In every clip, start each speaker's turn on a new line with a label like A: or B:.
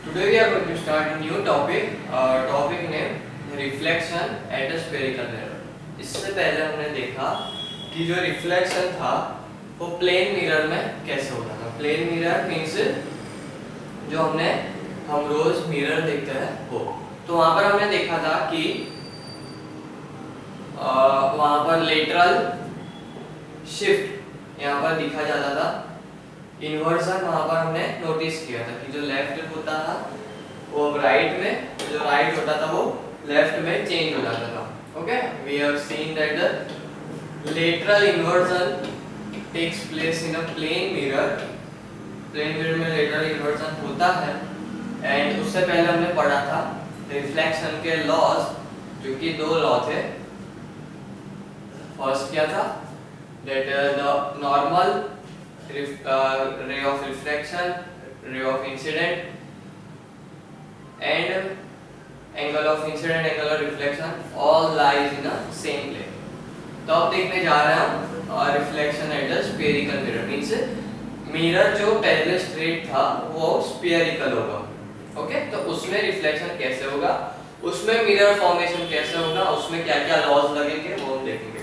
A: Today we are going to start a new topic. Topic name reflection at a spherical mirror. इससे पहले हमने देखा कि जो रिफ्लेक्शन था वो प्लेन मिरर में कैसे होता था. प्लेन मिरर मीन्स जो हम रोज मिरर देखते हैं वो. तो वहाँ पर हमने देखा था कि वहाँ पर लेटरल शिफ्ट यहाँ पर दिखा जाता था. इन्वर्जन वहाँ पर हमने नोटिस किया था कि जो लेफ्ट होता था वो राइट में, जो राइट होता था वो लेफ्ट में चेंज हो जाता था. Okay, we have seen that the lateral inversion takes place in a plane mirror. Plane mirror में लेटरल इन्वर्जन होता है. एंड उससे पहले हमने पढ़ा था रिफ्लेक्शन के लॉज, जो कि दो लॉ थे. फर्स्ट क्या था, that the normal ray of reflection, ray of incident, and angle of incident, angle of reflection all lies in a same plane. तो अब देखने जा रहे हैं हम reflection at the spherical mirror. Means mirror जो पहले स्ट्रेट था वो स्फेरिकल होगा. ओके, तो उसमें रिफ्लेक्शन कैसे होगा, उसमें मिरर फॉर्मेशन कैसे होगा, उसमें क्या क्या लॉज लगेंगे वो हम देखेंगे.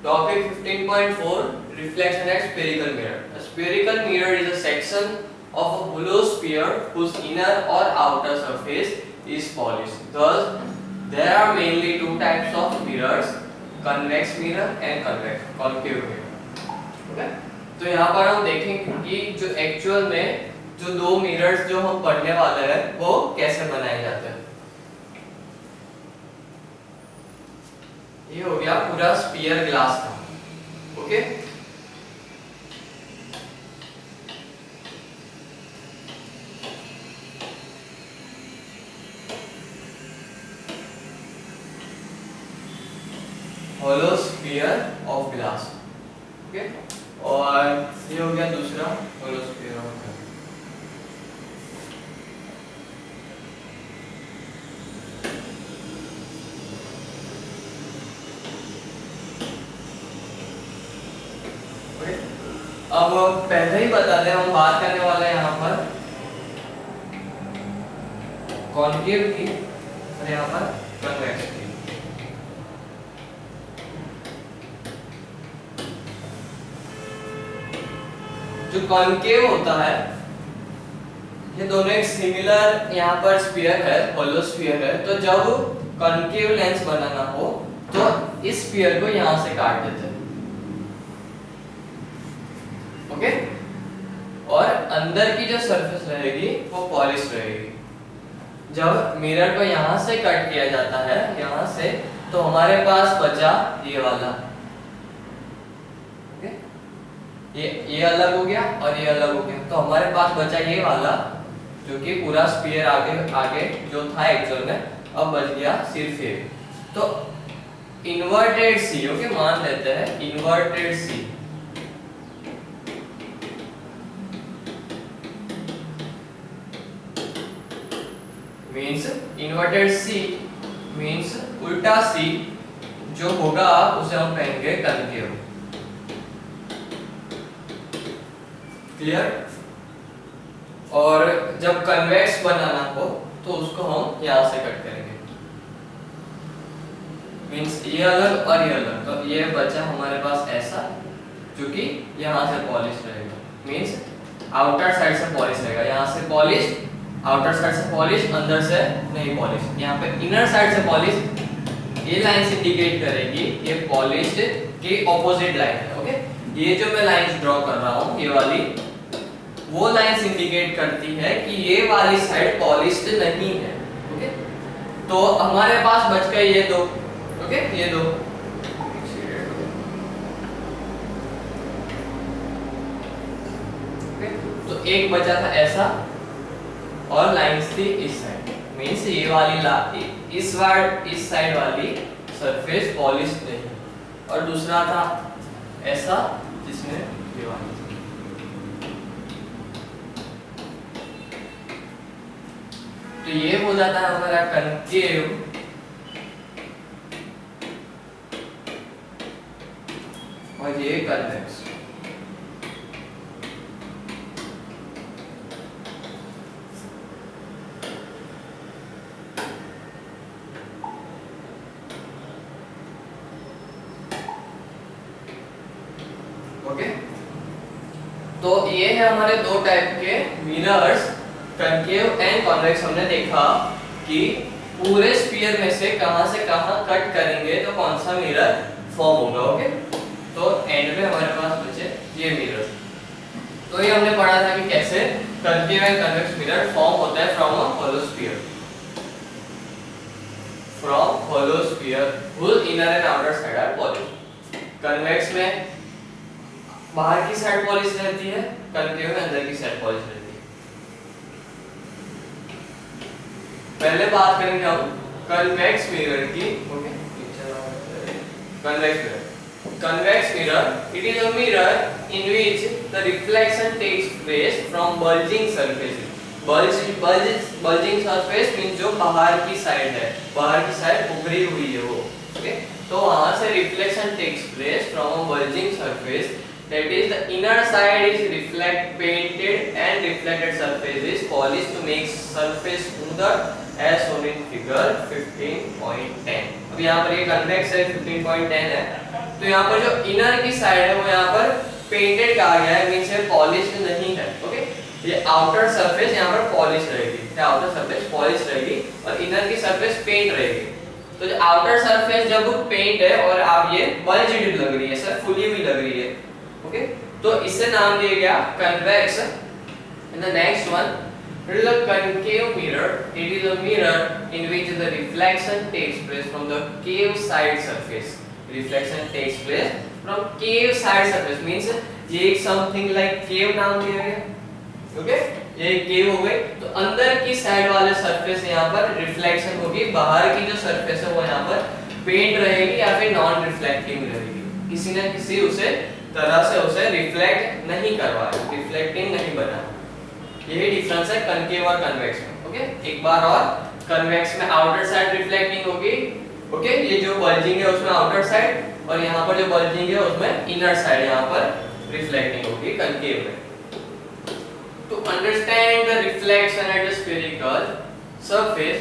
A: Topic 15.4 Reflection at spherical mirror. A spherical mirror is a section of a hollow sphere whose inner or outer surface is polished. Thus, there are mainly two types of mirrors: convex mirror and concave mirror. Okay? तो यहाँ पर हम देखेंगे कि जो actual में जो दो मिरर्स जो हम पढ़ने वाले हैं वो कैसे बनाए जाते हैं. ये हो गया पूरा स्फीयर ग्लास का. Okay, hollow sphere of glass. Okay, और ये हो गया दूसरा होलो स्फीयर ऑफ ग्लास. अब पहले ही बता दें, हम बात करने वाले हैं यहाँ पर कॉन्केव की और यहाँ पर कन्वेक्स की. जो कॉन्केव होता है, ये दोनों एक सिमिलर यहाँ पर स्फीयर है, होलो स्फीयर है. तो जब कॉन्केव लेंस बनाना हो तो इस स्फीयर को यहाँ से काट देते हैं. ओके, और अंदर की जो सरफेस रहेगी वो पॉलिश रहेगी. जब मिरर को यहाँ से कट किया जाता है, यहाँ से, तो हमारे पास बचा ये वाला. ओके, ये अलग हो गया और ये अलग हो गया. तो हमारे पास बचा ये वाला जो कि पूरा स्फीयर आगे जो था एक्चुअल में, अब बच गया सिर्फ ये. तो इन्वर्टेड सी, ओके, मान लेते हैं इन्वर्टेड सी. मीन्स इन्वर्टेड सी मीन्स उल्टा सी जो होगा उसे हम कहेंगे कनकेव. क्लियर. और जब कन्वेक्स बनाना हो तो उसको हम यहाँ से कट करेंगे. मीन्स ये अलग और ये अलग. तो ये बचा हमारे पास ऐसा जो कि यहाँ से पॉलिश रहेगा. मीन्स आउटर साइड से पॉलिश रहेगा, यहाँ से पॉलिश, आउटर साइड से पॉलिश, अंदर से नहीं पॉलिश. यहाँ पे इनर साइड से पॉलिश. ये लाइंस इंडिकेट करेगी ये पॉलिश्ड के ऑपोजिट लाइन है. ओके, ये जो मैं लाइंस ड्रॉ कर रहा हूँ, ये वाली वो लाइंस इंडिकेट करती है कि ये वाली साइड पॉलिश्ड नहीं है. ओके, तो हमारे पास बच गए ये दो. ओके, ये दो. तो एक बचा था ऐसा और लाइंस थी इस साइड. मींस ये वाली इस साइड वाली सरफेस पॉलिश नहीं, और दूसरा था ऐसा जिसमें ये वाली. तो ये हो जाता है हमारा कनकेव और ये कन्वेक्स. तो ये है हमारे दो टाइप के मिरर्स, कनकेव एंड कॉन्वेक्स। हमने देखा कि पूरे स्फीयर में से कहां कट करेंगे तो कौन सा मिरर फॉर्म होगा। ओके, तो एंड में हमारे पास बचे ये मिरर। तो ये हमने पढ़ा था कि कैसे concave and convex mirror form होता है from a hollow sphere, from hollow sphere whose inner and outer side are polished। Convex में बाहर की साइड पॉलिश रहती है, कनकेव में अंदर की साइड पॉलिश रहती है। पहले बात करेंगे हम कन्वेक्स मिरर की। Okay, convex mirror, convex mirror, it is a mirror in which the reflection takes place from bulging surfaces। bulging surface means जो बाहर की साइड है, बाहर की साइड उभरी हुई है वो। ओके, तो वहां से reflection takes place from a bulging surface, that is the inner side is painted and reflected surface is polished to make surface smoother as shown in figure 15.10। अब यहाँ पर ये convex है, 15.10 है, तो यहाँ पर जो इनर की साइड है वो यहाँ पर पेंटेड कहा गया है, मींस ये पॉलिश्ड नहीं है। ओके, ये आउटर सरफेस यहाँ पर पॉलिश रहेगी, ये आउटर सरफेस पॉलिश रहेगी और इनर की सरफेस पेंट रहेगी। तो जो आउटर सरफेस जब पेंट है और आप ये बल्ज्ड लग रही है, सर फुली हुई लग रही है। ओके, तो इससे नाम दिया गया convex. And the next one, it is a concave mirror, it is a mirror in which the reflection takes place from the cave side surface। reflection takes place from cave side surface means ये एक something like cave नाम दिया गया। Okay, ये एक cave हो गई, तो अंदर की साइड वाले सरफेस यहाँ पर रिफ्लेक्शन होगी, बाहर की जो सरफेस है वो यहाँ पर पेंट रहेगी या फिर नॉन रिफ्लेक्टिंग रहेगी, किसी न किसी उसे तरह से उसे रिफ्लेक्ट नहीं करवा रही, रिफ्लेक्टिंग नहीं बना। यही डिफरेंस है कनकेव और कन्वेक्स में। ओके, एक बार और, कन्वेक्स में आउटर साइड रिफ्लेक्टिंग होगी। ओके, ये जो बल्जिंग है उसमें आउटर साइड और यहाँ पर जो बल्जिंग है उसमें इनर साइड यहाँ पर रिफ्लेक्टिंग होगी कनकेव में। To understand the reflection at the spherical surface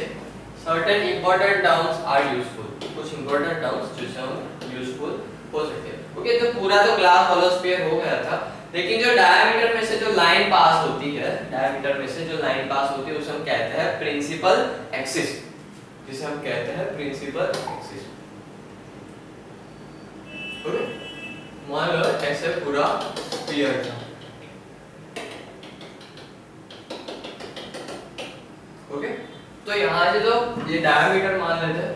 A: certain important terms are useful. कुछ इंपॉर्टेंट टर्म्स जो हम यूजफुल हो सकते हैं। ओके, तो पूरा तो ग्लास होलो स्फीयर हो गया था, लेकिन जो डायमीटर में से जो लाइन पास होती है, डायमीटर में से जो लाइन पास होती है उसे हम कहते हैं प्रिंसिपल एक्सिस, जिसे हम कहते हैं प्रिंसिपल एक्सिस। ओके, मान लो ऐसे पूरा स्फीयर था। ओके, तो यहाँ से जो ये डायमीटर मान लेते हैं।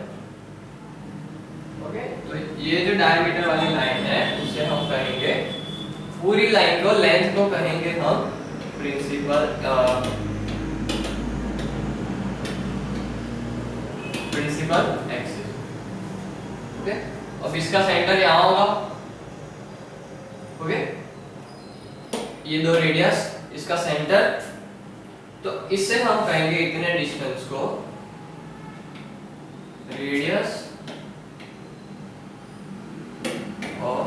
A: ओके, तो ये जो डायमीटर वाली लाइन है उसे हम कहेंगे, पूरी लाइन को, लेंथ को कहेंगे हम प्रिंसिपल एक्सिस। ओके, अब इसका सेंटर यहाँ होगा। ओके, ये दो रेडियस, इसका सेंटर, तो इससे हम कहेंगे इतने डिस्टेंस को रेडियस ऑफ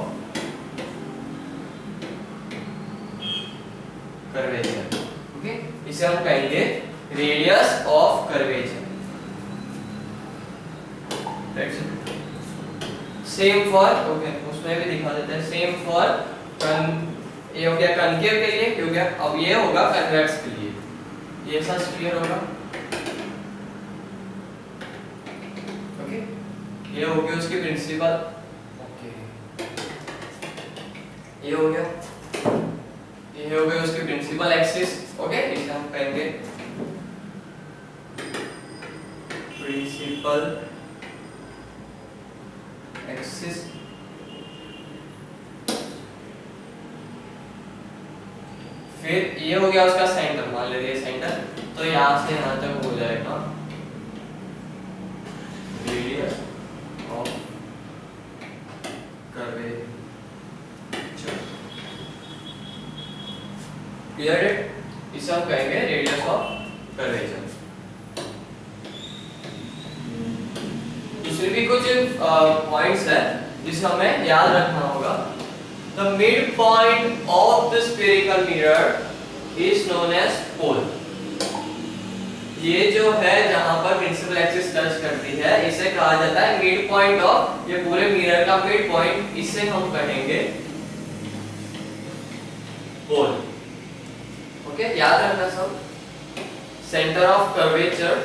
A: कर्वेचर। ओके, इसे हम कहेंगे radius of curvature. Same for, okay उसमें भी दिखा देते हैं, सेम फॉर ये हो गया कनकेव के लिए, हो गया। अब ये होगा कन्वेक्स के लिए, ये ऐसा स्फीयर होगा। ओके, ये हो गया उसकी प्रिंसिपल। ओके, ये हो गया, ये हो गई उसकी प्रिंसिपल एक्सिस। ओके, इसे हम कहेंगे प्रिंसिपल एक्सिस। फिर ये हो गया उसका सेंटर, मान लीजिए सेंटर, तो यहाँ से यहाँ तक हो जाएगा रेडियस ऑफ कर्वेचर। क्लियर है? इसे हम कहेंगे रेडियस ऑफ कर्वेचर। दूसरे भी कुछ पॉइंट्स है जिसे हमें याद रखना होगा। The midpoint of the spherical mirror is known as pole। ये जो है जहां पर प्रिंसिपल एक्सिस टच करती है इसे कहा जाता है मिड पॉइंट ऑफ, ये पूरे मिरर का मिड पॉइंट, इसे हम कहेंगे पोल। ओके, याद रखना सब। सेंटर ऑफ कर्वेचर,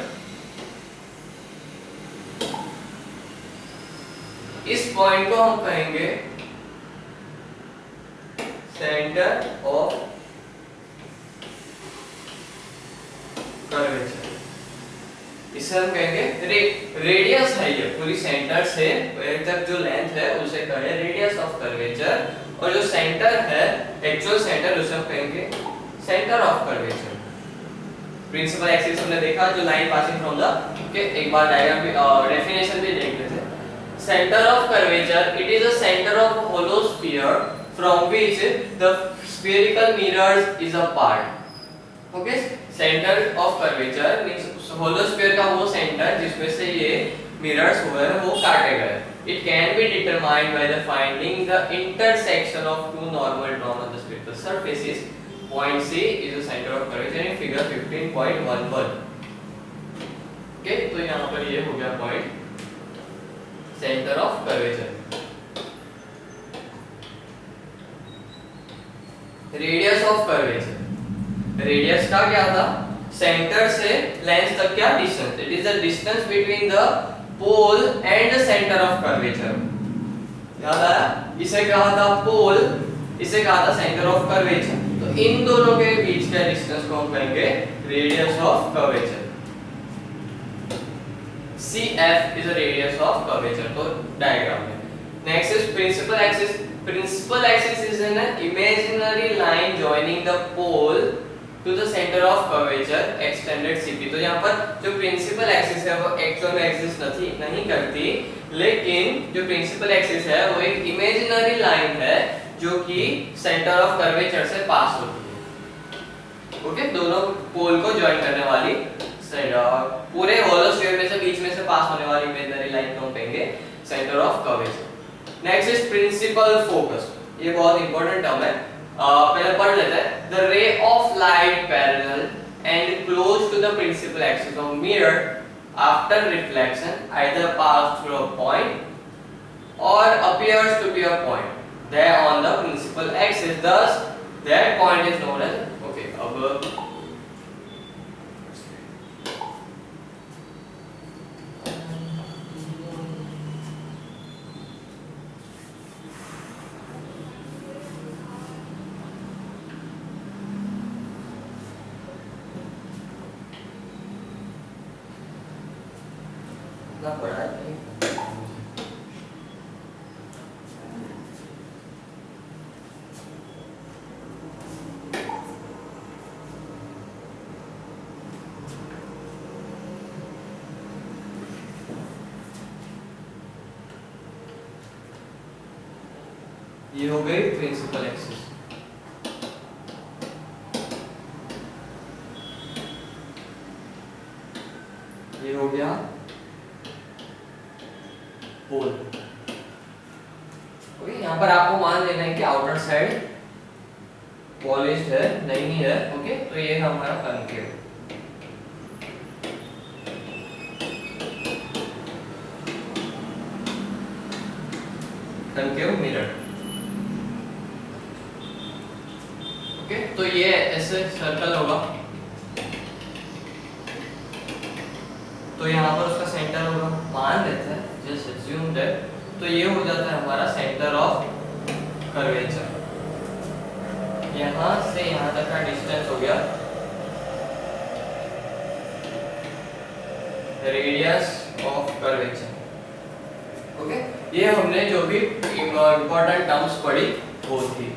A: इस पॉइंट को हम कहेंगे सेंटर ऑफ कर्वेचर। इसे हम कहेंगे रेडियस है, ये पूरी सेंटर से वहीं तक जो लेंथ है उसे कहें रेडियस ऑफ कर्वेचर, और जो सेंटर है एक्चुअल सेंटर उसे हम कहेंगे centre of curvature. Principal axis हमने देखा, जो line passing from the, okay, एक बार डायग्राम भी डेफिनेशन भी देख लेते हैं। Centre of curvature, it is a centre of hollow sphere from which the spherical mirrors is a part. Okay, centre of curvature means hollow sphere का वो centre जिसमें से ये मिरर्स हुए हैं वो काटे गए। It can be determined by the finding the intersection of two normal drawn on the spherical surfaces. Point C is the centre of curvature in figure 15.11। Okay, तो यहाँ पर ये हो गया point centre of curvature. Radius of curvature, radius का क्या था? सेंटर से लेंस तक क्या distance? It is the distance between the pole and the centre of curvature. याद आया? इसे कहा था पोल, इसे कहा था सेंटर ऑफ कर्वेचर। तो इन दोनों के बीच का डिस्टेंस को हम कहेंगे radius of curvature. CF is the radius of curvature. तो डायग्राम में next is principal axis. Principal axis is an imaginary line joining the pole to the centre of curvature extended CP। तो यहाँ पर जो principal axis है वो actual में exist नहीं करती, लेकिन जो प्रिंसिपल एक्सिस है वो एक इमेजिनरी लाइन है जो कि सेंटर ऑफ कर्वेचर से पास होती है। ओके, दोनों पोल को ज्वाइन करने वाली पूरे होलो स्फीयर में से बीच में से पास होने वाली इमेजिनरी लाइन को हम कहेंगे centre of curvature. Next is principal focus. ये बहुत इंपॉर्टेंट टर्म है, पहले पढ़ लेते हैं। The ray of light parallel and close to the principal axis of mirror after reflection either pass through a point or appears to be a point there on the principal axis, thus that point is known as, okay, अब ना पढ़ा है। ये हो गई principal axis. ये हो गया पोल। ओके, यहाँ पर आपको मान लेना है कि आउटर साइड पॉलिश्ड है नहीं है। ओके, तो ये हमारा कनकेव। Concave mirror. ओके, तो ये ऐसे सर्कल होगा, तो यहाँ पर उसका सेंटर होगा, मान लेते हैं, जस्ट अज्यूम दैट। तो ये हो जाता है हमारा सेंटर ऑफ कर्वेचर। यहाँ से यहाँ तक का डिस्टेंस हो गया रेडियस ऑफ कर्वेचर। ओके, ये हमने जो भी इंपॉर्टेंट टर्म्स पढ़ी वो थी।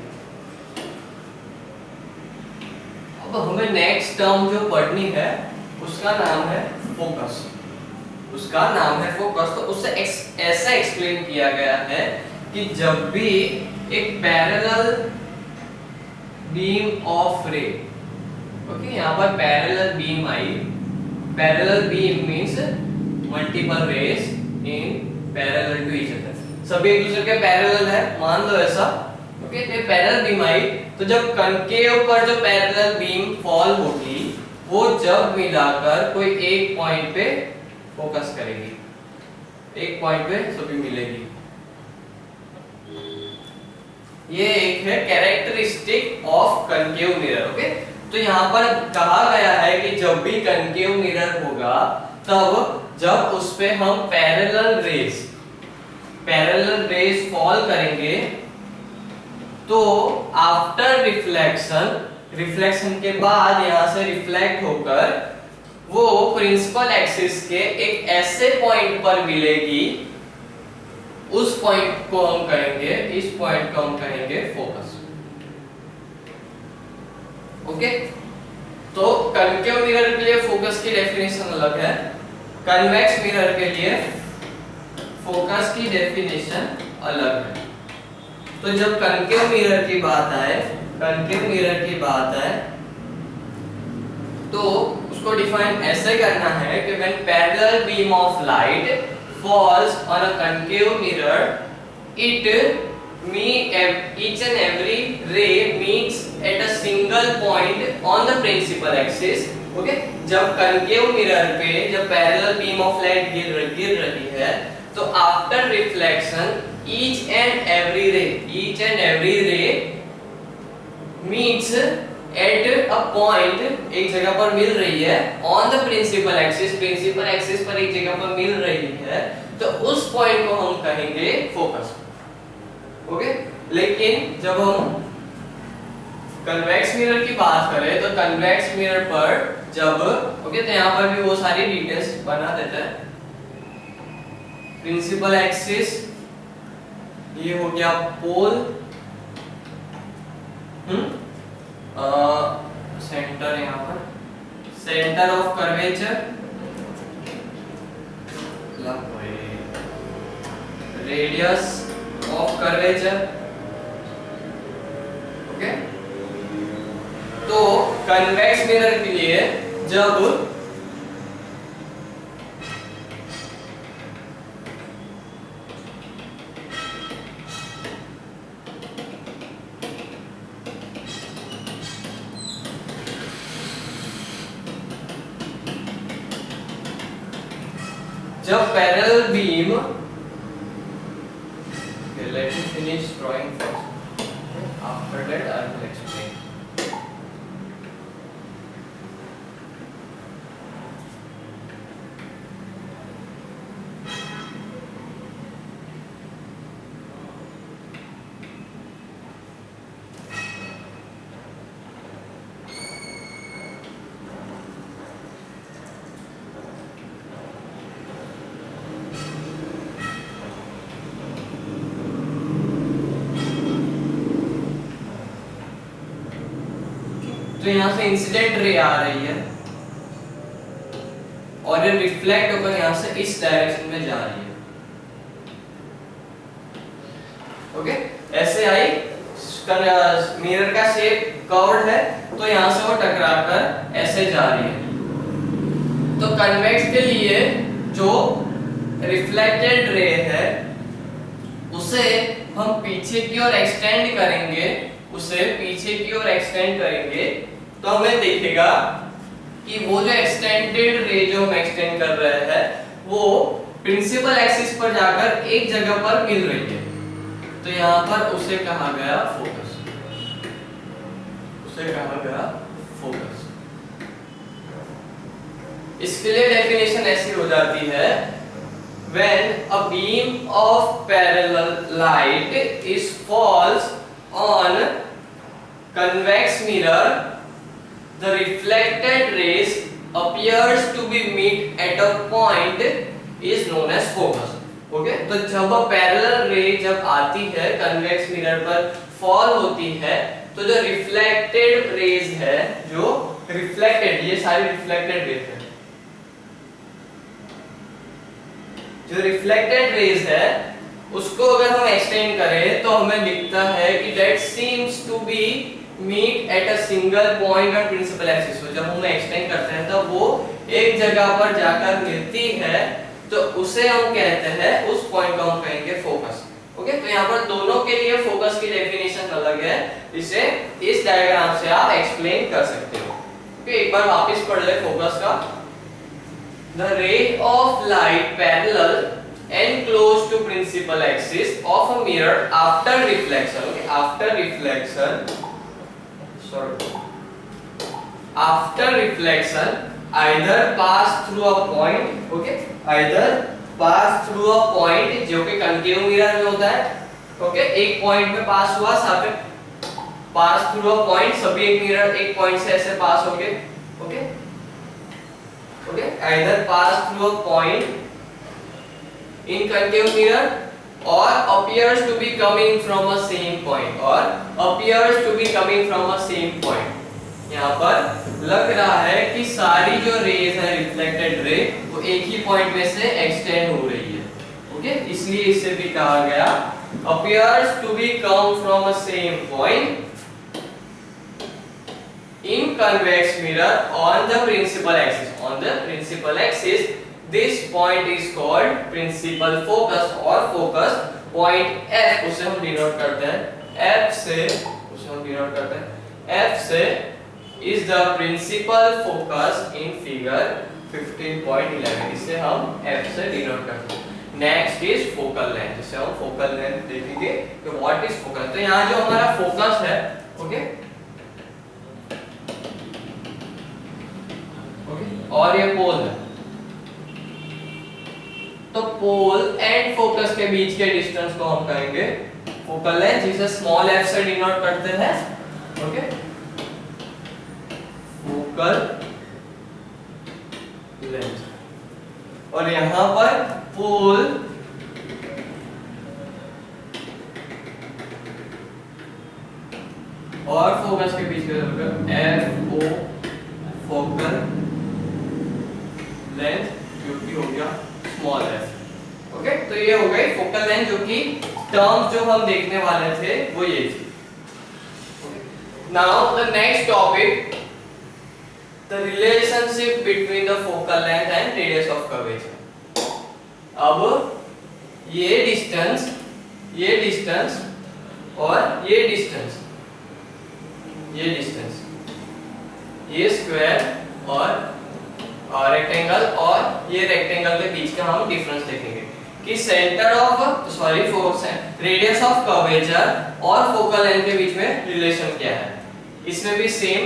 A: अब हमें नेक्स्ट टर्म जो पढ़नी है उसका नाम है फोकस। उसका नाम है फोकस। तो उससे ऐसा एक्सप्लेन किया गया है कि जब भी एक parallel beam of ray, okay, यहाँ पर पैरेलल बीम आई। Parallel beam means multiple rays in parallel to each other, सभी एक दूसरे के पैरेलल है, मान लो ऐसा। ओके, तो पैरेलल बीम आई, तो जब कनकेव पर जो पैरेलल बीम फॉल होगी वो जब मिलाकर कोई एक पॉइंट पे फोकस करेगी, एक पॉइंट पे सभी मिलेगी। ये एक है characteristic of concave mirror. Okay, तो यहाँ पर कहा गया है कि जब भी कनकेव मिरर होगा तब जब उस पे हम पैरेलल रेज फॉल करेंगे तो आफ्टर रिफ्लेक्शन के बाद यहाँ से रिफ्लेक्ट होकर वो प्रिंसिपल एक्सिस के एक ऐसे पॉइंट पर मिलेगी, उस पॉइंट को हम कहेंगे, इस पॉइंट को हम कहेंगे फोकस। ओके, तो कनकेव मिरर के लिए फोकस की डेफिनेशन अलग है, कन्वेक्स मिरर के लिए फोकस की डेफिनेशन अलग है। तो जब कनकेव मिरर की बात आए तो उसको डिफाइन ऐसे करना है कि when parallel beam of light falls on a concave mirror, each and every ray meets at a single point on the principal axis. Okay, जब कनकेव मिरर पे जब पैरेलल बीम ऑफ लाइट गिर रही है तो after reflection each and every ray meets at a point, एक जगह पर मिल रही है, on the principal axis पर एक जगह पर मिल रही है, तो उस पॉइंट को हम कहेंगे फोकस। ओके, लेकिन जब हम कन्वेक्स मिरर की बात करें तो कन्वेक्स मिरर पर जब ओके तो यहाँ पर भी वो सारी डिटेल्स बना देता है। प्रिंसिपल एक्सिस ये हो गया पोल, सेंटर यहाँ पर centre of curvature, radius of curvature. Okay, तो कन्वेक्स मिरर के लिए जब parallel beam, let me finish drawing first, after that I will explain. तो यहाँ से इंसिडेंट रे आ रही है और ये रिफ्लेक्ट होकर यहाँ से इस डायरेक्शन में जा रही है। ओके, ऐसे आई, मिरर का शेप कर्व्ड है तो यहाँ से वो टकराकर ऐसे जा रही है। तो कन्वेक्स के लिए जो रिफ्लेक्टेड रे है उसे हम पीछे की ओर एक्सटेंड करेंगे, तो हमें दिखेगा कि वो जो एक्सटेंडेड रे जो हम एक्सटेंड कर रहे हैं वो प्रिंसिपल एक्सिस पर जाकर एक जगह पर मिल रही है, तो यहाँ पर उसे कहा गया फोकस। इसके लिए डेफिनेशन ऐसी हो जाती है, when a beam of parallel light is falls on convex mirror, the reflected rays appears to be meet at a point is known as focus. Okay, तो जब पैरेलल रे जब आती है कन्वेक्स मिरर पर फॉल होती है तो जो रिफ्लेक्टेड रेज है, जो रिफ्लेक्टेड, ये सारी रिफ्लेक्टेड रेज है, जो रिफ्लेक्टेड रेज है उसको अगर हम एक्सटेंड करें तो हमें दिखता है कि that seems to be meet at a single point on principal axis। जब हम एक्सटेंड करते हैं तो वो एक जगह पर जाकर मिलती है, तो उसे हम कहते हैं, उस पॉइंट को हम कहेंगे फोकस। ओके, तो यहाँ पर दोनों के लिए फोकस की डेफिनेशन अलग है, इसे इस डायग्राम से आप एक्सप्लेन कर सकते हो। ओके, एक बार वापस पढ़ ले फोकस का। The ray of light parallel and close to principal axis of a mirror after reflection. Okay, after reflection, sorry, after reflection either pass through a point, okay, either pass through a point जो कि concave mirror में होता है, okay, एक point में पास हुआ, साथ में पास थ्रू अ पॉइंट, सभी एक मिरर एक पॉइंट से ऐसे पास हो गए, okay, okay, either pass through a point in concave mirror or appears to be coming from a same point, or appears to be coming from a same point. यहाँ पर लग रहा है कि सारी जो रेज है रिफ्लेक्टेड रे वो एक ही पॉइंट में से एक्सटेंड हो रही है, ओके, इसलिए इसे भी कहा गया appears to be come from a same point in convex mirror on the principal axis. On the principal axis this point is called principal focus or focus point F, उसे हम डिनोट करते हैं F से, उसे हम denote करते हैं F से, is the principal focus in figure 15.11, इसे हम F से डिनोट करते हैं। नेक्स्ट इज फोकल लेंथ, जिसे हम फोकल लेंथ देखेंगे कि व्हाट इज फोकस। तो यहाँ जो हमारा फोकस है, ओके, और ये पोल है, तो पोल एंड फोकस के बीच के डिस्टेंस को हम कहेंगे फोकल लेंथ, जिसे स्मॉल f से डिनोट करते हैं, ओके, फोकल लेंथ। और यहां पर पोल और फोकस के बीच का एफ ओ फोकल लेंथ, जो कि हो गया स्मॉल एफ, ओके। तो ये हो गई फोकल लेंथ, जो कि टर्म जो हम देखने वाले थे वो ये थी। Now the next topic, the relationship between the focal length and radius of curvature. अब ये डिस्टेंस और ये डिस्टेंस, ये स्क्वायर और रेक्टेंगल और ये रेक्टेंगल के बीच का हम डिफरेंस देखेंगे कि centre of radius of curvature और फोकल लेंथ के बीच में रिलेशन क्या है। इसमें भी सेम,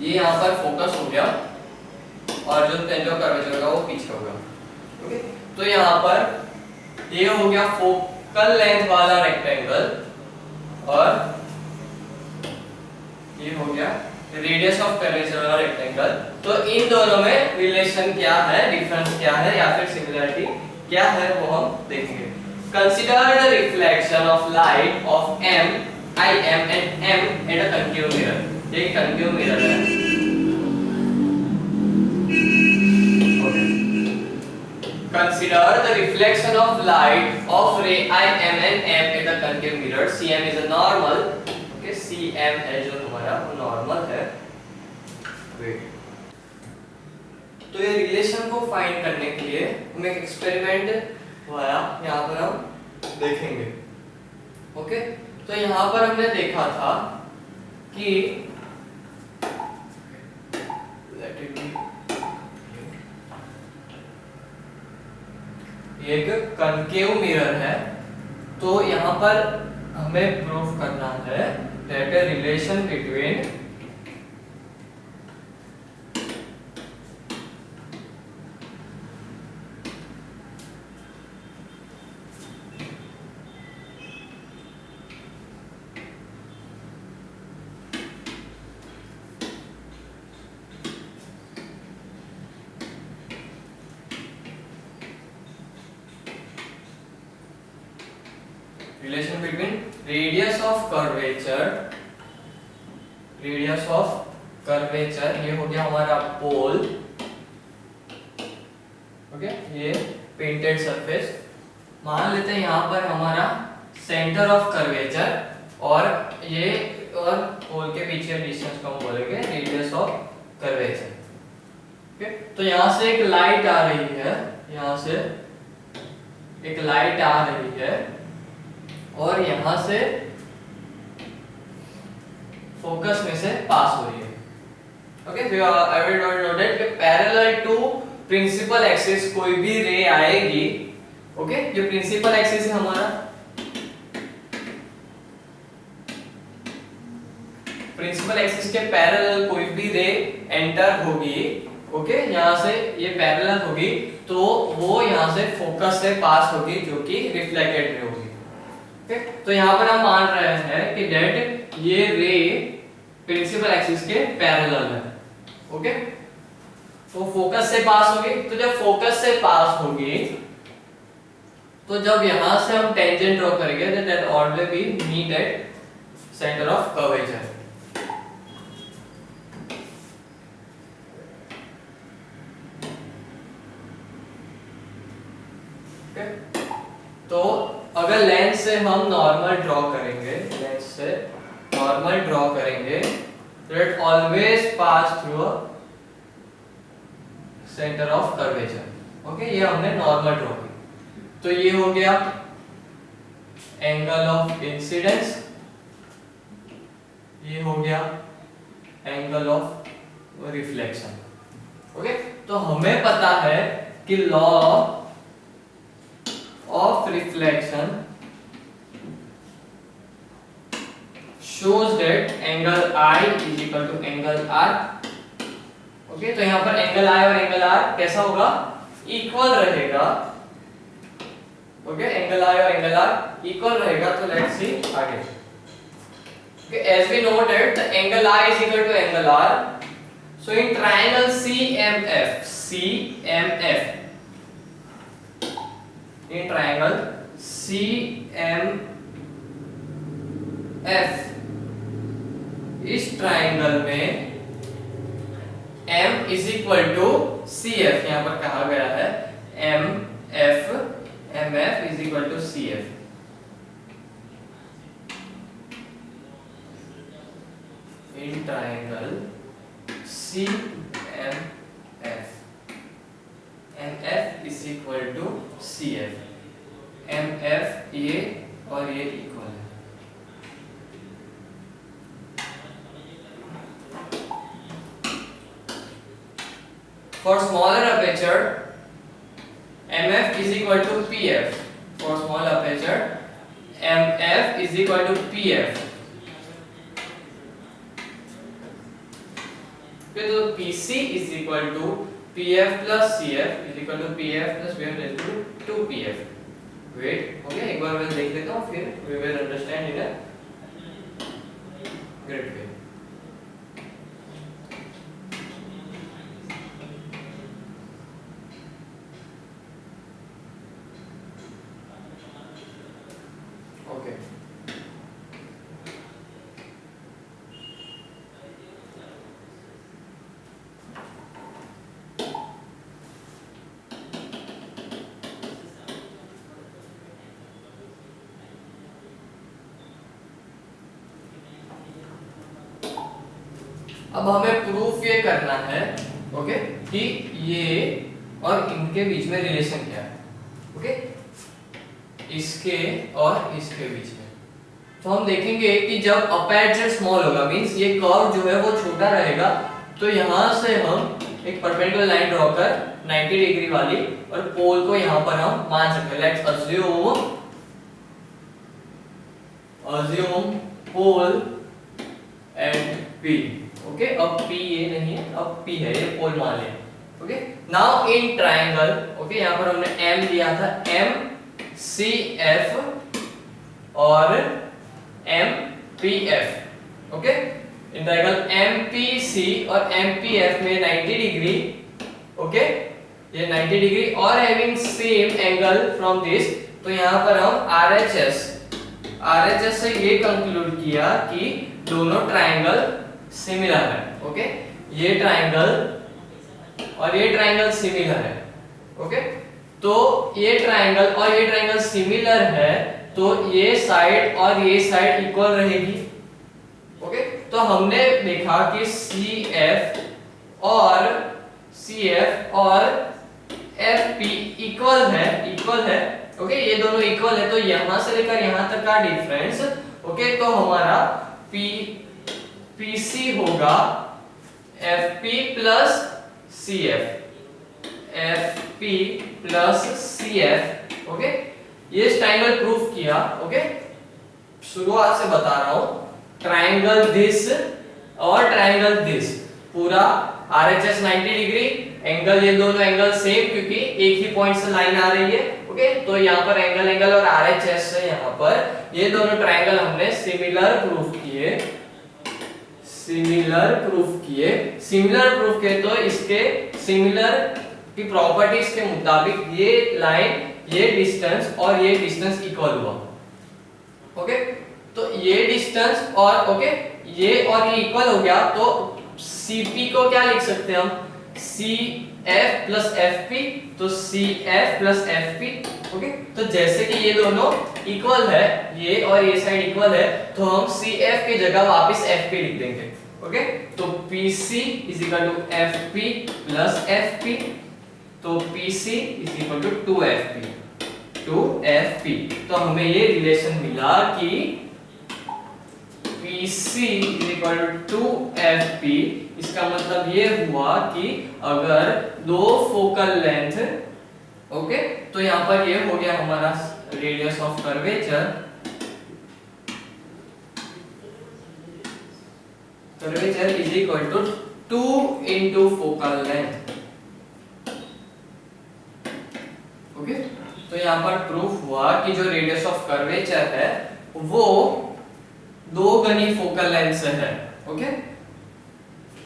A: ये यहाँ पर फोकस हो गया और जो सेंटर ऑफ कर्वेचर होगा वो पीछे होगा, ओके। तो यहाँ पर ये हो गया फोकल लेंथ वाला रेक्टेंगल और ये हो गया रेडियस ऑफ कर्वेचर वाला रेक्टेंगल। तो इन दोनों में रिलेशन क्या है, डिफरेंस क्या है या फिर सिमिलरिटी क्या है वो हम देखेंगे। Consider the reflection of light of M, IM and M at a concave mirror। ये concave mirror है, okay। Consider the reflection of light of ray IM and M at a concave mirror। CM is a normal, okay, CM है जो हमारा वो normal है। Wait, तो ये relation को फाइंड करने के लिए हम एक एक्सपेरिमेंट हुआ यहाँ पर हम देखेंगे, ओके। तो यहाँ पर हमने देखा था कि एक कनकेव मिरर है, तो यहाँ पर हमें प्रूफ करना है that a relation between radius of curvature, ये हो गया हमारा पोल, ओके, ये पेंटेड सरफेस। मान लेते हैं यहाँ पर हमारा सेंटर ऑफ कर्वेचर और ये और पोल के बीच के डिस्टेंस को हम बोलेंगे रेडियस ऑफ कर्वेचर, ओके। तो यहाँ से एक लाइट आ रही है, यहाँ से एक लाइट आ रही है और यहाँ से फोकस में से पास हो रही है, okay. So I will note that कि पैरेलल टू प्रिंसिपल एक्सिस कोई भी रे आएगी, ओके। जो प्रिंसिपल एक्सिस है हमारा, प्रिंसिपल एक्सिस के पैरेलल कोई भी रे एंटर होगी, ओके, यहाँ से ये पैरेलल होगी तो वो यहाँ से फोकस से पास होगी जो कि रिफ्लेक्टेड रे होगी। ओके, तो यहाँ पर हम मान रहे हैं कि डेट ये रे प्रिंसिपल एक्सिस के पैरेलल है। ओके, तो फोकस से पास होगी, तो जब फोकस से पास होगी तो जब यहां से हम टेंजेंट ड्रॉ करेंगे that always be meet at centre of curvature. Okay, तो अगर लेंस से हम नॉर्मल ड्रॉ करेंगे, लेंस से नॉर्मल ड्रॉ करेंगे that always pass through a centre of curvature. Okay, ये हमने नॉर्मल ड्रॉ किया, तो ये हो गया एंगल ऑफ इंसिडेंस, ये हो गया एंगल ऑफ रिफ्लेक्शन। ओके, तो हमें पता है कि law of reflection shows that angle I is equal to angle R। Okay, तो यहाँ पर एंगल I और एंगल R कैसा होगा, इक्वल रहेगा। ओके, एंगल I और एंगल R इक्वल रहेगा, तो लेट्स सी आगे। Okay, as we know that the angle I is equal to angle R, so in triangle CMF, in triangle CMF, इस triangle में M is equal to CF, यहाँ पर कहा गया है MF is equal to CF। In triangle CMF, MF is equal to CF, MF ये और ये इक्वल है। For smaller aperture, MF is equal to PF. For small aperture, MF is equal to PF. Okay, so PC is equal to PF plus CF is equal to PF plus PF is equal to 2PF. Wait, okay, एक बार मैं देख लेता हूँ, फिर we will understand in a great way. Okay. अब हमें proof ये करना है, ओके, कि ये और इनके बीच में रिलेशन क्या है। ओके, इसके और इसके बीच में तो हम देखेंगे कि जब अपर्चर स्मॉल होगा, मींस ये कर्व जो है वो छोटा रहेगा, तो यहां से हम एक परपेंडिकुलर लाइन ड्रॉ कर 90 डिग्री वाली और पोल को यहां पर हम मान सकते हैं। Let's assume pole at P। Okay, अब P ये नहीं है, अब P है, ये पोल मान लिया। Okay, now in triangle, okay, यहां पर हमने M लिया था, MCF और MPF। Okay, in triangle MPC और MPF में 90 डिग्री, ओके, ये 90 डिग्री और having same angle from this, तो यहां पर हम RHS से ये कंक्लूड किया कि दोनों ट्राइंगल सिमिलर है। ओके, ये ट्राइंगल और ये ट्राइंगल सिमिलर है। ओके, तो ये ट्राइंगल और ये ट्राइंगल सिमिलर है, तो ये साइड और ये साइड इक्वल रहेगी। ओके, तो हमने देखा कि CF और FP इक्वल है। ओके, ये दोनों इक्वल है, तो यहां से लेकर यहां तक का डिफरेंस, ओके, तो हमारा PC होगा FP प्लस CF। ओके, ये ट्राइंगल प्रूफ किया। ओके, शुरुआत से बता रहा हूं, ट्राइंगल दिस और ट्रायंगल दिस पूरा RHS 90 डिग्री एंगल, ये दोनों एंगल सेम क्योंकि एक ही पॉइंट से लाइन आ रही है। ओके, तो यहाँ पर एंगल और RHS से यहाँ पर ये दोनों ट्रायंगल हमने सिमिलर प्रूफ किए। सिमिलर प्रूफ किए तो इसके सिमिलर की प्रॉपर्टीज के मुताबिक ये लाइन, ये डिस्टेंस और ये डिस्टेंस इक्वल हुआ। ओके, तो ये डिस्टेंस और ये और ये इक्वल हो गया, तो CP को क्या लिख सकते हैं हम, CF प्लस FP, तो CF प्लस FP। ओके, तो जैसे कि ये दोनों इक्वल है, ये और ये साइड इक्वल है, तो हम CF की जगह वापस FP लिख देंगे। ओके, तो PC is equal to FP plus FP, तो PC is equal to 2FP। तो हमें ये रिलेशन मिला कि PC is equal to 2FP। इसका मतलब ये हुआ कि अगर दो फोकल लेंथ, ओके, तो यहाँ पर ये हो गया हमारा radius of curvature is equal to 2 into focal length. Okay, तो यहाँ पर प्रूफ हुआ कि जो रेडियस ऑफ कर्वेचर है वो दो गुनी फोकल लेंथ से है। ओके,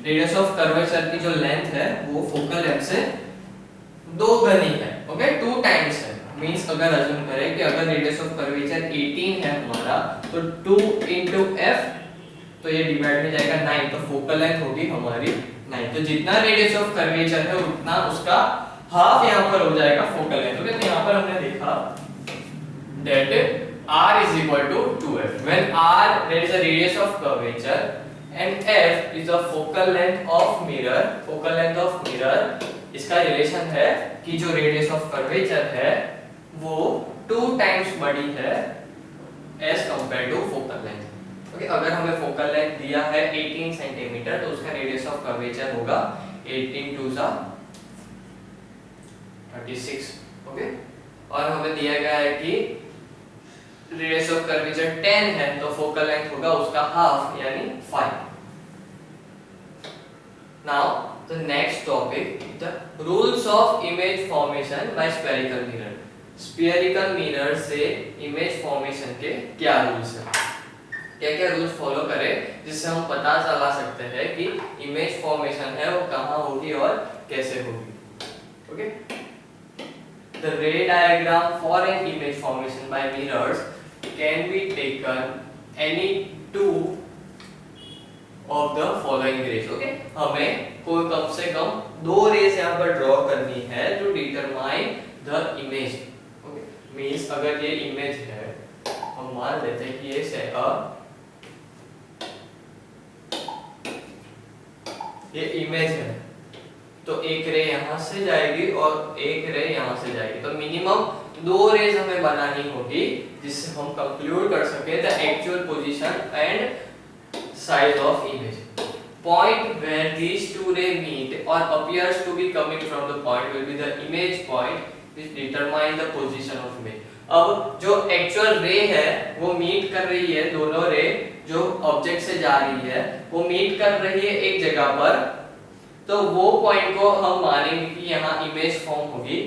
A: रेडियस ऑफ कर्वेचर की जो लेंथ है वो फोकल लेंथ से दो गुनी है। ओके, 2 टाइम्स है। मींस अगर अज्यूम करें कि अगर रेडियस ऑफ कर्वेचर 18 है हमारा, तो 2 इंटू f, तो ये डिवाइड में जाएगा 9, तो फोकल लेंथ होगी हमारी 9। तो जितना रेडियस ऑफ कर्वेचर है उतना उसका हाफ यहाँ पर हो जाएगा फोकल लेंथ। ओके, तो यहाँ पर हमने देखा that r is equal to 2f when r there is a radius of curvature and f is the focal length of mirror। इसका रिलेशन है कि जो रेडियस ऑफ कर्वेचर है वो 2 टाइम्स बड़ी है as compared to focal length. Okay, अगर हमें फोकल लेंथ दिया है 18 सेंटीमीटर, तो उसका रेडियस ऑफ कर्वेचर होगा 18 2 36। ओके, और हमें दिया गया है कि रेडियस ऑफ कर्वेचर 10 है, तो फोकल लेंथ होगा उसका हाफ यानी 5। Now the next topic, the rules of image formation by spherical mirror. Spherical mirror से इमेज फॉर्मेशन के क्या रूल्स हैं, क्या-क्या रूल्स फॉलो करें जिससे हम पता चला सकते हैं कि इमेज फॉर्मेशन है वो कहाँ होगी और कैसे होगी। Okay, the ray diagram for an image formation by mirrors can be taken any two of the following rays। Okay, हमें कोई कम से कम 2 रेस यहाँ पर ड्रॉ करनी है to determine the image। Okay, means अगर ये इमेज है, हम मान लेते हैं कि ये ये इमेज है, तो एक रे यहाँ से जाएगी और एक रे यहाँ से जाएगी, तो मिनिमम 2 रेज हमें बनानी होगी जिससे हम कंक्लूड कर सके the actual position and size of image. Point where these 2 rays meet or appears to be coming from the point will be the image point which determine the position of image। अब जो actual रे है वो meet कर रही है, दोनों रे जो ऑब्जेक्ट से जा रही है वो मीट कर रही है एक जगह पर, तो वो पॉइंट को हम मानेंगे कि यहाँ इमेज फॉर्म होगी।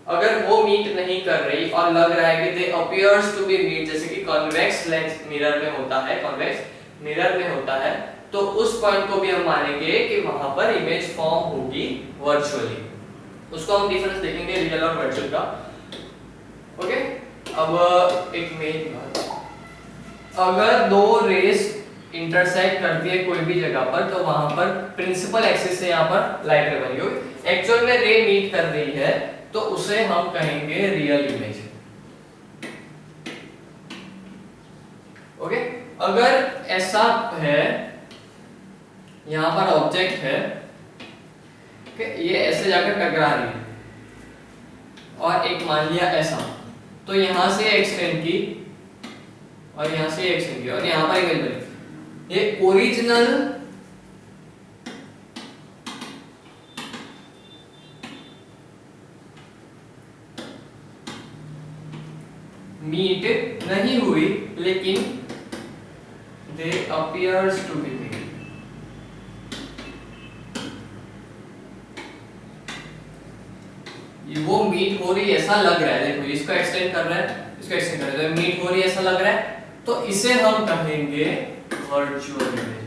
A: अगर वो मीट नहीं कर रही और लग रहा है कि they appears to be meet, जैसे कि कॉन्वेक्स लेंस मिरर में होता है, कॉन्वेक्स मिरर में होता है, तो उस पॉइंट को भी हम मानेंगे कि वहां पर इमेज फॉर्म होगी वर्चुअली। उसको हम डिफरेंस देखेंगे रियल और वर्चुअल का। ओके, अब एक मेन बात, अगर 2 रेस इंटरसेक्ट करती है कोई भी जगह पर, तो वहां पर प्रिंसिपल एक्सिस से यहाँ पर लाइट रे बनी होगी। एक्चुअल में रे मीट कर रही है तो उसे हम कहेंगे रियल इमेज। ओके, अगर ऐसा है, यहाँ पर ऑब्जेक्ट है, ये ऐसे जाकर टकरा रही है और एक मान लिया ऐसा, तो यहाँ से एक्सटेंड की और यहाँ से एक्सटेंड की और यहाँ पर इमेज बनी। ये ओरिजिनल मीट नहीं हुई, लेकिन they appears to be meet. Meet हो रही है ऐसा लग रहा है, देखो इसको एक्सटेंड कर रहा है, इसको एक्सटेंड कर रहा है, तो मीट हो रही है ऐसा लग रहा है, तो इसे हम कहेंगे वर्चुअल इमेज।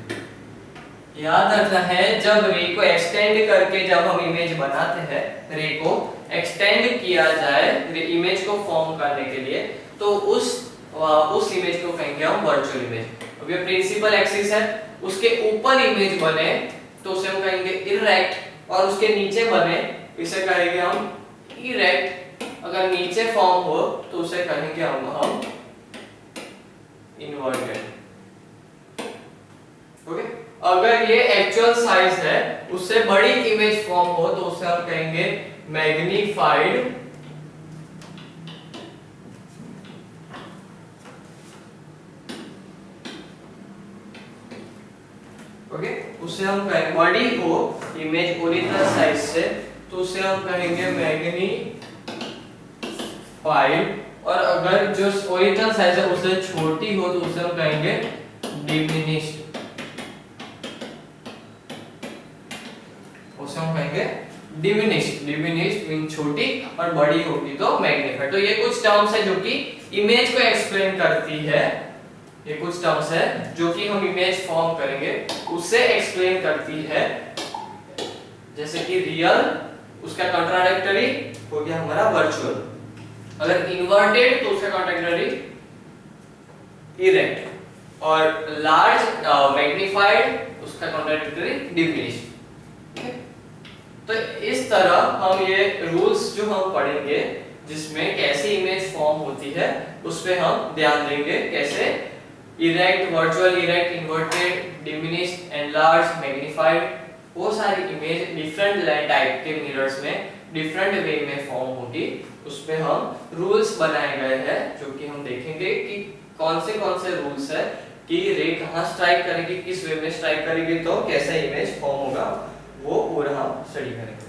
A: याद रखना है, जब रे को एक्सटेंड करके जब हम इमेज बनाते हैं, रे को एक्सटेंड किया जाए इमेज को फॉर्म करने के लिए, तो उस इमेज को कहेंगे हम वर्चुअल इमेज। अब ये प्रिंसिपल एक्सिस है, उसके ऊपर इमेज बने तो उसे हम कहेंगे इरेक्ट, और उसके नीचे बने इसे कहेंगे हम इरेक्ट। अगर नीचे फॉर्म हो तो उसे कहेंगे हम इन्वर्टेड। ओके, अगर ये एक्चुअल साइज है उससे बड़ी इमेज फॉर्म हो तो उसे हम कहेंगे मैग्नीफाइड। ओके, उसे हम कहेंगे बड़ी हो इमेज ओरिजिनल साइज से तो उसे हम कहेंगे मैग्नीफाइड, और अगर जो ओरिजिनल साइज है उससे छोटी हो तो उसे हम कहेंगे डिमिनिश्ड। उसे हम कहेंगे डिमिनिश्ड। डिमिनिश्ड मीन छोटी, और बड़ी होगी तो मैग्नीफाइड। तो ये कुछ टर्म्स है जो कि इमेज को एक्सप्लेन करती है, ये कुछ टर्म्स है जो कि हम इमेज फॉर्म करेंगे उससे एक्सप्लेन करती है। जैसे कि रियल, उसका कॉन्ट्राडिक्टरी हो गया हमारा वर्चुअल, अगर इन्वर्टेड तो उसका कॉन्ट्राडिक्टरी इरेक्ट, और लार्ज मैग्नीफाइड उसका कॉन्ट्राडिक्टरी डिमिनिश्ड। तो इस तरह हम ये रूल्स जो हम पढ़ेंगे जिसमें कैसे इमेज फॉर्म होती है उस पे हम ध्यान देंगे, कैसे erect, virtual erect, inverted, diminished, enlarge, magnified, वो सारी इमेज डिफरेंट टाइप के मिरर्स में डिफरेंट वे में फॉर्म होगी। उसमें हम रूल्स बनाए गए हैं जो कि हम देखेंगे कि कौन से रूल्स है कि रे कहाँ स्ट्राइक करेगी, किस वे में स्ट्राइक करेगी, तो कैसा इमेज फॉर्म होगा, वो पूरा हम स्टडी करेंगे।